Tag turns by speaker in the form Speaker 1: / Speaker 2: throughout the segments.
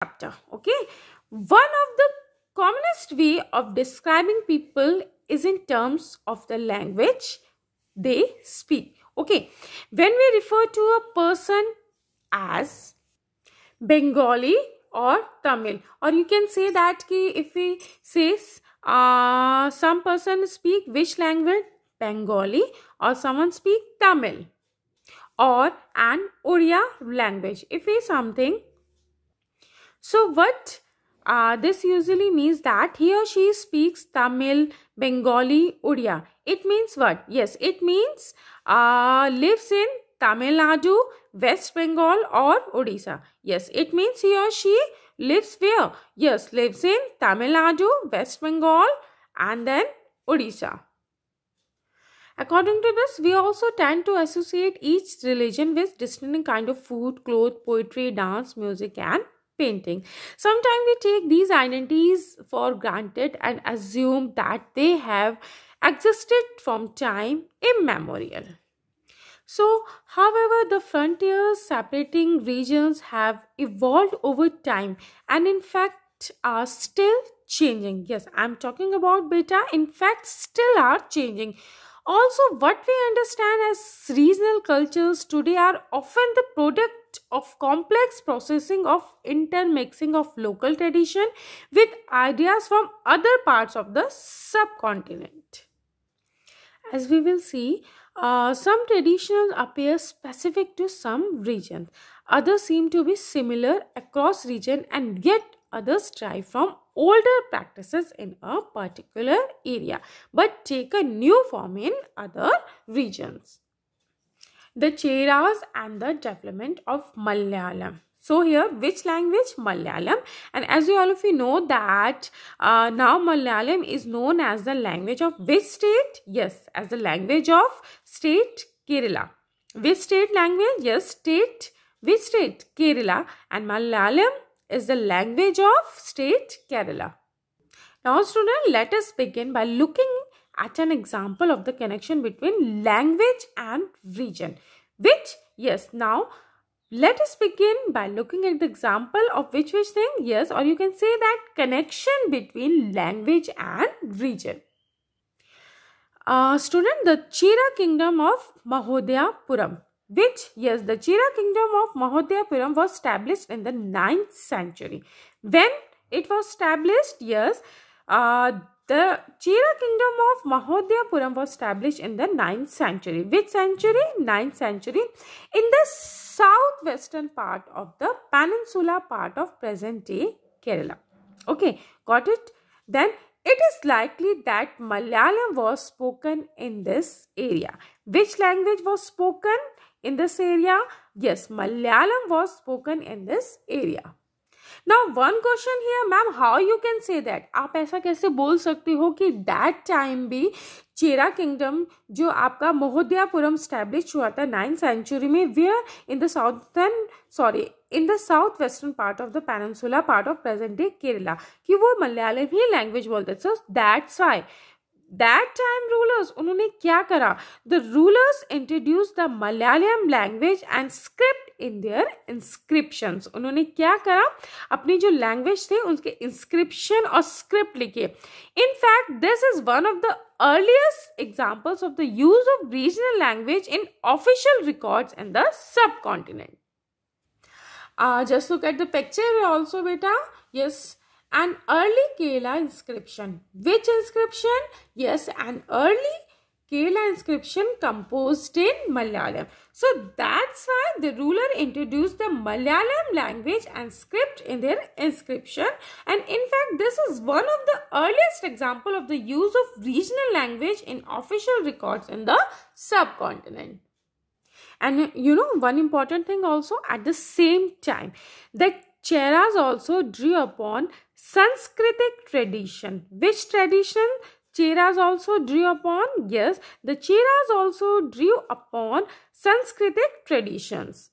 Speaker 1: chapter. Okay, one of the commonest way of describing people is in terms of the language they speak. Okay, when we refer to a person as Bengali or Tamil, or you can say that ki if we say some person speak which language, Bengali, or someone speak Tamil or an Oriya language, if we something. So what this usually means that he or she speaks Tamil, Bengali, Odia. It means what? Yes, it means lives in Tamil Nadu, West Bengal or Odisha. Yes, it means he or she lives where? Yes, lives in Tamil Nadu, West Bengal and then Odisha. According to this, we also tend to associate each religion with distinct kind of food, clothes, poetry, dance, music and painting. Sometimes we take these identities for granted and assume that they have existed from time immemorial. So, however, the frontiers separating regions have evolved over time and in fact are still changing. Yes, I'm talking about beta, in fact, still are changing. Also, what we understand as regional cultures today are often the product of complex processing of intermixing of local tradition with ideas from other parts of the subcontinent. As we will see, some traditions appear specific to some regions. Others seem to be similar across region and yet others derive from older practices in a particular area but take a new form in other regions. The Cheras and the development of Malayalam. So here, which language? Malayalam. And as you all of you know that now Malayalam is known as the language of which state? Yes, as the language of state Kerala. Which state language? Yes, state. Which state? Kerala. And Malayalam is the language of state Kerala. Now student, let us begin by looking at an example of the connection between language and region. Which, yes, now let us begin by looking at the example of which thing? Yes, or you can say that connection between language and region. Student, the Chera kingdom of Mahodhayapuram. Which, yes, the Chera kingdom of Mahodhayapuram was established in the 9th century. When it was established, yes, the Chera kingdom of Mahodhayapuram was established in the 9th century. Which century? 9th century. In the southwestern part of the peninsula part of present-day Kerala. Okay, got it? Then it is likely that Malayalam was spoken in this area. Which language was spoken in this area? Yes, Malayalam was spoken in this area. Now one question here, ma'am, how you can say that? आप ऐसा कैसे बोल सकती हो कि that time भी चेरा kingdom जो आपका महोदयापुरम स्टैब्लिश हुआ था 9th century में where in the southwestern part of the peninsula part of present day Kerala कि वो मलयालम ही language बोलते. So that's why that time rulers उन्होंने क्या करा? The rulers introduced the Malayalam language and script in their inscriptions. उन्होंने क्या करा? अपनी जो language थे उसके inscription और script लिखे. In fact, this is one of the earliest examples of the use of regional language in official records in the subcontinent. Just look at the picture also, beta. Yes. An early Kerala inscription. Which inscription? Yes, an early Kerala inscription composed in Malayalam. So that's why the ruler introduced the Malayalam language and script in their inscription. And in fact, this is one of the earliest example of the use of regional language in official records in the subcontinent. And you know, one important thing also, at the same time, the Cheras also drew upon Sanskritic tradition. Which tradition? Cheras also drew upon? Yes, the Cheras also drew upon Sanskritic traditions.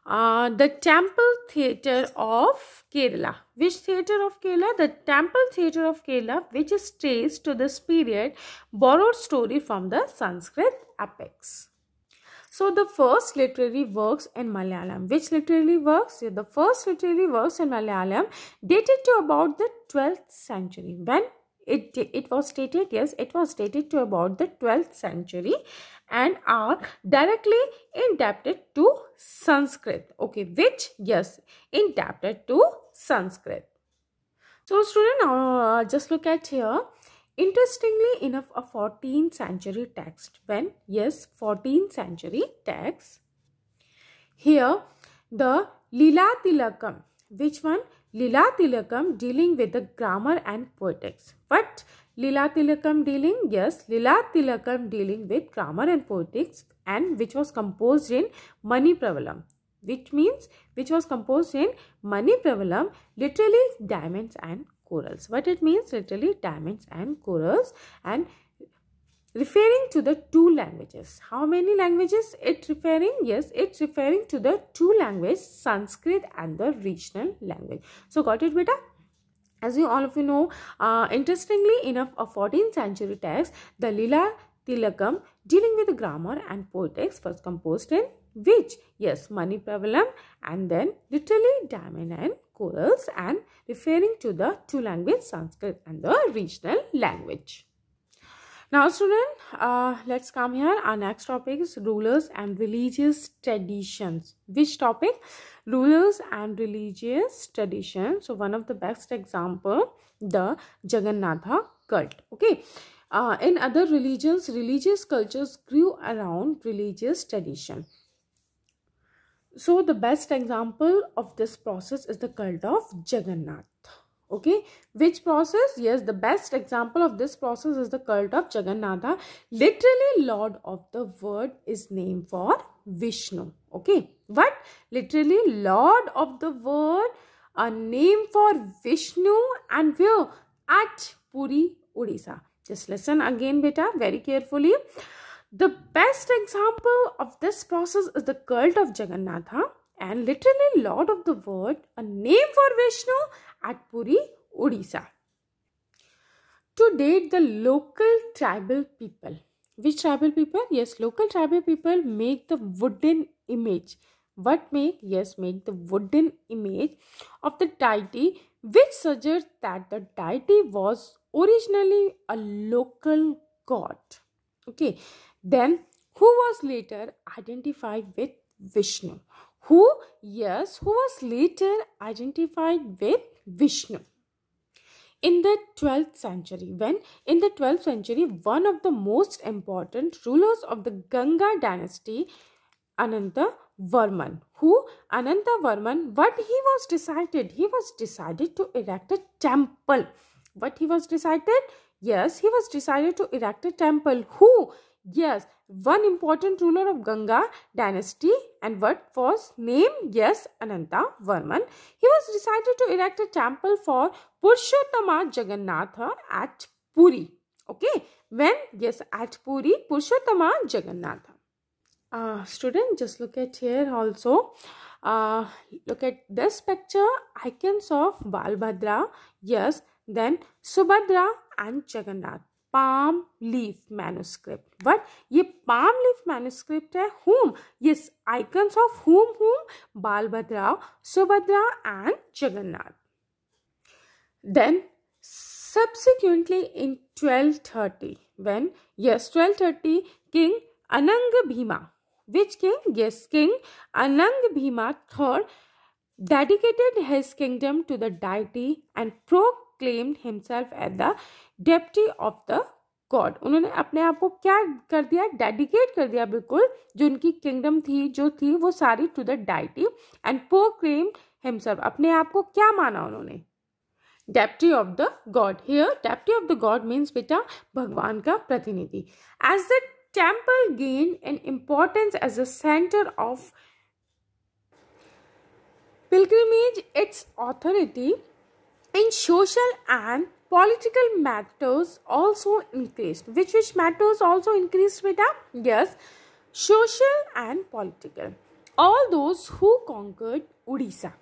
Speaker 1: The Temple Theatre of Kerala. Which theatre of Kerala? The Temple Theatre of Kerala, which is traced to this period, borrowed story from the Sanskrit epics. So the first literary works in Malayalam, which literary works? The first literary works in Malayalam dated to about the 12th century. When it was stated, yes, it was dated to about the 12th century and are directly indebted to Sanskrit. Okay, which, yes, indebted to Sanskrit. So student, just look at here. Interestingly enough, a 14th century text. When? Yes, 14th century text. Here, the Lila Tilakam. Which one? Lila Tilakam dealing with the grammar and poetics. What? Lila Tilakam dealing? Yes, Lila Tilakam dealing with grammar and poetics, and which was composed in Manipravalam. Which means, which was composed in Manipravalam, literally diamonds and corals. What it means? Literally diamonds and corals, and referring to the two languages. How many languages it referring? Yes, it's referring to the two languages, Sanskrit and the regional language. So got it, beta? As you all of you know, interestingly enough, a 14th century text, the Lila Tilakam, dealing with the grammar and poetics, was composed in which? Yes, Manipravalam, and then literally diamond and corals, and referring to the two languages, Sanskrit and the regional language. Now student, let's come here. Our next topic is rulers and religious traditions. Which topic? Rulers and religious traditions. So one of the best example, the Jagannatha cult. Okay. In other religions, religious cultures grew around religious tradition. So the best example of this process is the cult of Jagannath. Okay, which process? Yes, the best example of this process is the cult of Jagannatha. Literally, Lord of the word is named for Vishnu. Okay, what? Literally, Lord of the word, a name for Vishnu, and where? At Puri, Odisha. Just listen again, beta, very carefully. The best example of this process is the cult of Jagannatha, and literally Lord of the word, a name for Vishnu, at Puri, Odisha. To date, the local tribal people. Which tribal people? Yes, local tribal people make the wooden image. What make? Yes, make the wooden image of the deity, which suggests that the deity was originally a local god. Okay, then who was later identified with Vishnu? Who? Yes, who was later identified with Vishnu. In the 12th century, when in the 12th century, one of the most important rulers of the Ganga dynasty, Ananta Varman. Who? Ananta Varman, what he was decided? He was decided to erect a temple. What he was decided? Yes, he was decided to erect a temple. Who? Yes, one important ruler of Ganga dynasty, and what was name? Yes, Ananta Varman. He was decided to erect a temple for Purushottama Jagannatha at Puri. Okay, when? Yes, at Puri, Purushottama Jagannatha. Student, just look at here also. Look at this picture, icons of Balbhadra. Yes, then Subhadra and Jagannath. Palm leaf manuscript. What? ये palm leaf manuscript है whom? Yes, icons of whom? Balbhadra, Subhadra and Jagannath. Then subsequently in 1230, when? Yes, 1230, King Ananga Bhima. Which king? Yes, King Ananga Bhima III dedicated his kingdom to the deity and proclaimed himself as the deputy of the god. उन्होंने अपने आप को क्या कर दिया? Dedicate कर दिया, बिल्कुल जो उनकी किंगडम थी, जो थी वो सारी to the deity, and proclaimed himself, अपने आप को क्या माना उन्होंने? Deputy of the god. Here deputy of the god means बेटा भगवान का प्रतिनिधि. As the temple gained an importance as a center of pilgrimage, its authority in social and political matters also increased. Which matters also increased, beta? Yes, social and political. All those who conquered Odisha.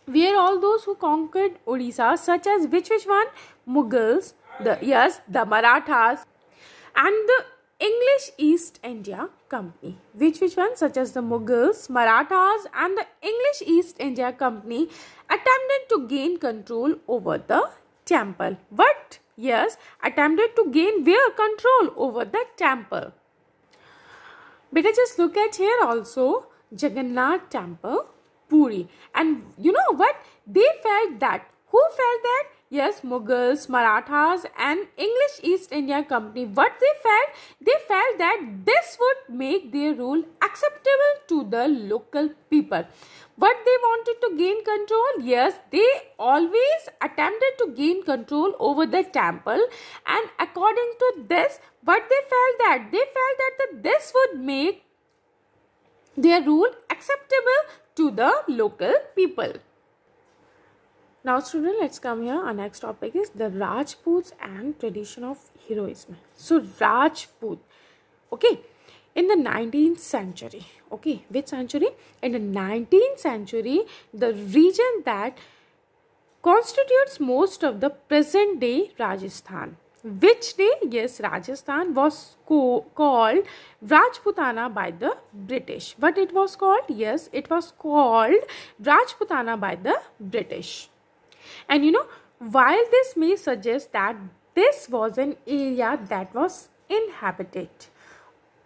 Speaker 1: Where all those who conquered Odisha, such as which one? Mughals, the Marathas, and the English East India Company. Which one? Such as the Mughals, Marathas and the English East India Company attempted to gain control over the temple. What? Yes, attempted to gain their control over the temple. Beta, just look at here also, Jagannath Temple, Puri. And you know what? They felt that. Who felt that? Yes, Mughals, Marathas and English East India Company. What they felt? They felt that this would make their rule acceptable to the local people. What they wanted to gain control? Yes, they always attempted to gain control over the temple, and according to this, what they felt that? They felt that this would make their rule acceptable to the local people. Now student, let's come here. Our next topic is the Rajputs and tradition of heroism. So Rajput, okay, in the 19th century, okay, which century? In the 19th century, the region that constitutes most of the present day Rajasthan. Which day? Yes, Rajasthan was called Rajputana by the British. What it was called? Yes, it was called Rajputana by the British. And you know, while this may suggest that this was an area that was inhabited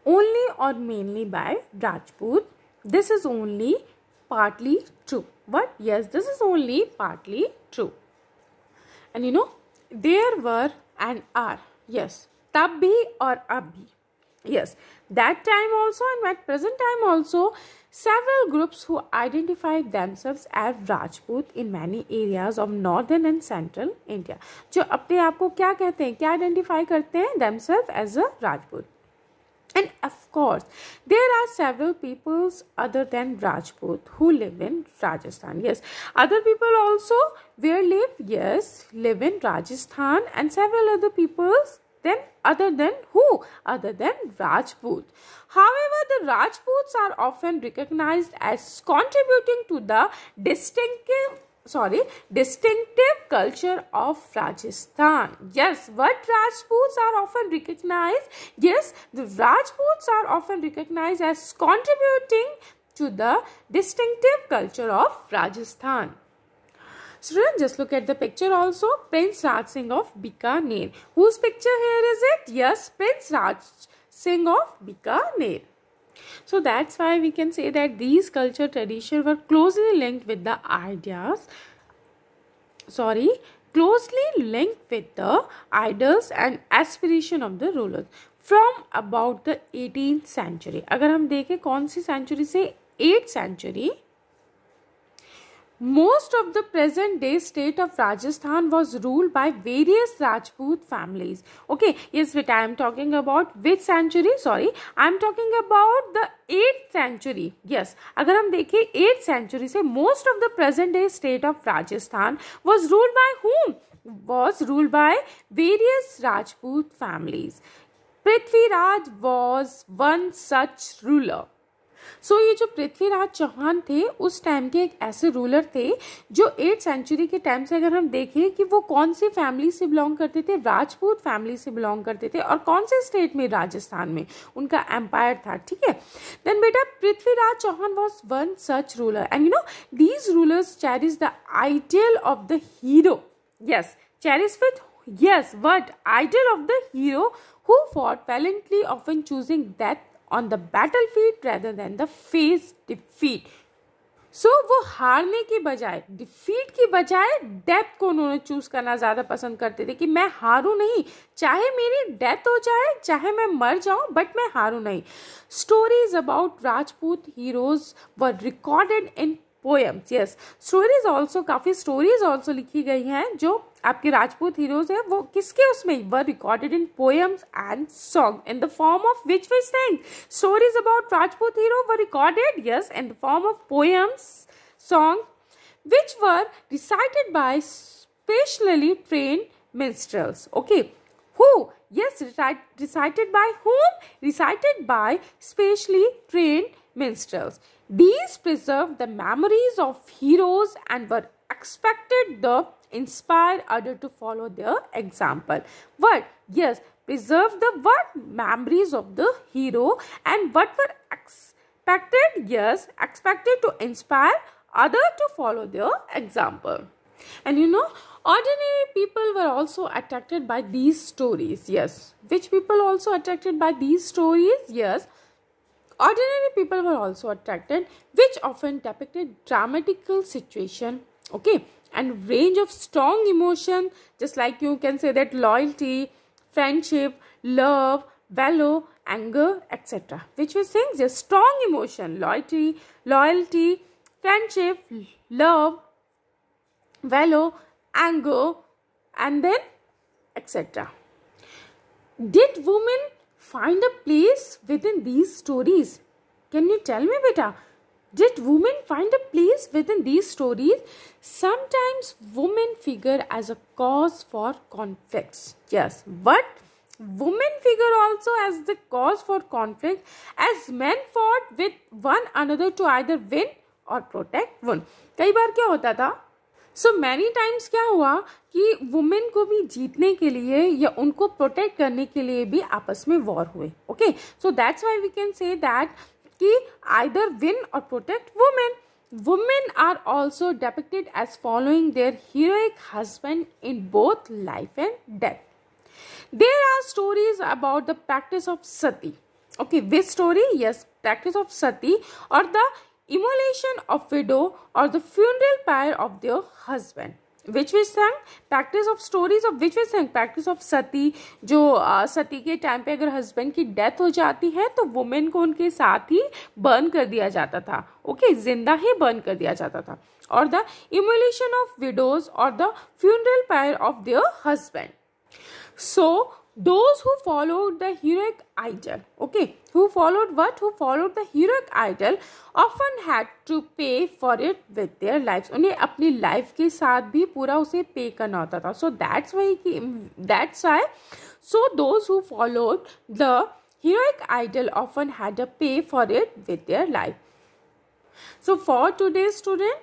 Speaker 1: only or mainly by Rajput, this is only partly true. What? Yes, this is only partly true. And you know, there were and are, yes, tab bhi or ab bhi. Yes, that time also and at present time also, several groups who identified themselves as Rajput in many areas of northern and central India. जो अपने आप को क्या कहते हैं, क्या identify करते हैं? Themselves as a Rajput. And of course, there are several peoples other than Rajput who live in Rajasthan. Yes, other people also where live? Yes, live in Rajasthan, and several other peoples then other than who? Other than Rajput. However, the Rajputs are often recognized as contributing to the distinctive culture of Rajasthan. Yes, what Rajputs are often recognized? Yes, the Rajputs are often recognized as contributing to the distinctive culture of Rajasthan. Students, just look at the picture also. Prince Raj Singh of Bikaner. Whose picture here is it? Yes, Prince Raj Singh of Bikaner. So that's why we can say that these culture traditions were closely linked with the ideals and aspiration of the rulers from about the 18th century. अगर हम देखें कौन सी century से 8th century, most of the present day state of Rajasthan was ruled by various Rajput families. Okay, yes, but I am talking about which century? Sorry, I am talking about the 8th century. Yes, अगर हम देखें 8th century से most of the present day state of Rajasthan was ruled by whom? Was ruled by various Rajput families. Prithviraj was one such ruler. सो ये जो पृथ्वीराज चौहान थे उस time के एक ऐसे रूलर थे जो 8th सेंचुरी के टाइम से अगर हम देखें कि वो कौन सी फैमिली से बिलोंग करते थे, राजपूत फैमिली से बिलोंग करते थे और कौन से स्टेट में, राजस्थान में उनका एम्पायर था. ठीक है, देन बेटा Prithviraj Chauhan was one such ruler and you know these rulers cherish the ideal of the hero. Yes, cherish with yes what ideal of the hero who fought valiantly, often choosing death on the battlefield rather than the face defeat. So वो हारने की बजाय, defeat की बजाय death को उन्होंने choose करना ज्यादा पसंद करते थे कि मैं हारूं नहीं, चाहे मेरी डेथ हो जाए, चाहे मैं मर जाऊं, बट मैं हारूं नहीं. Stories about Rajput heroes were recorded in poems. Yes, stories also, काफी स्टोरीज ऑल्सो लिखी गई हैं जो आपके राजपूत हीरोज है वो किसके उसमें were recorded in poems and song in the form of which thing. Stories about Rajput hero were recorded, yes, in the form of poems, song which were recited by specially trained minstrels. Okay, who? Yes, recited by whom? Recited by specially trained minstrels. These preserved the memories of heroes and were expected the inspire others to follow their example. What? Yes, preserve the what memories of the hero and what were expected, yes, expected to inspire others to follow their example. And you know, ordinary people were also attracted by these stories. Yes, which people also attracted by these stories? Yes, ordinary people were also attracted, which often depicted dramatical situation, okay, and range of strong emotion, just like you can say that loyalty, friendship, love, valor, anger, etc. Which was saying just strong emotion, loyalty, friendship, love, valor, anger, and then etc. Did women find a place within these stories? Can you tell me, beta? Did women find a place within these stories? Sometimes women figure as a cause for conflicts. Yes, but women figure also as the cause for conflict, as men fought with one another to either win or protect one. कई बार क्या होता था? So many times क्या हुआ कि women को भी जीतने के लिए या उनको प्रोटेक्ट करने के लिए भी आपस में वॉर हुए. Okay, so that's why we can say that कि either win or protect women. Women are also depicted as following their heroic husband in both life and death. There are stories about the practice of sati. Okay, which story? Yes, practice of sati or the immolation of widow or the funeral pyre of their husband. Which we sang practice of stories of which we sang practice of sati. जो सती के time पे अगर husband की death हो जाती है तो women को उनके साथ ही बर्न कर दिया जाता था. ओके, जिंदा ही बर्न कर दिया जाता था. और the immolation of widows on the funeral pyre of their husband. So those who followed the heroic idol, okay, who followed what? Who followed the heroic idol often had to pay for it with their lives. उन्हें अपनी life के साथ भी पूरा उसे पे करना होता था. So that's why so those who followed the heroic idol often had to pay for it with their life. So for today's student,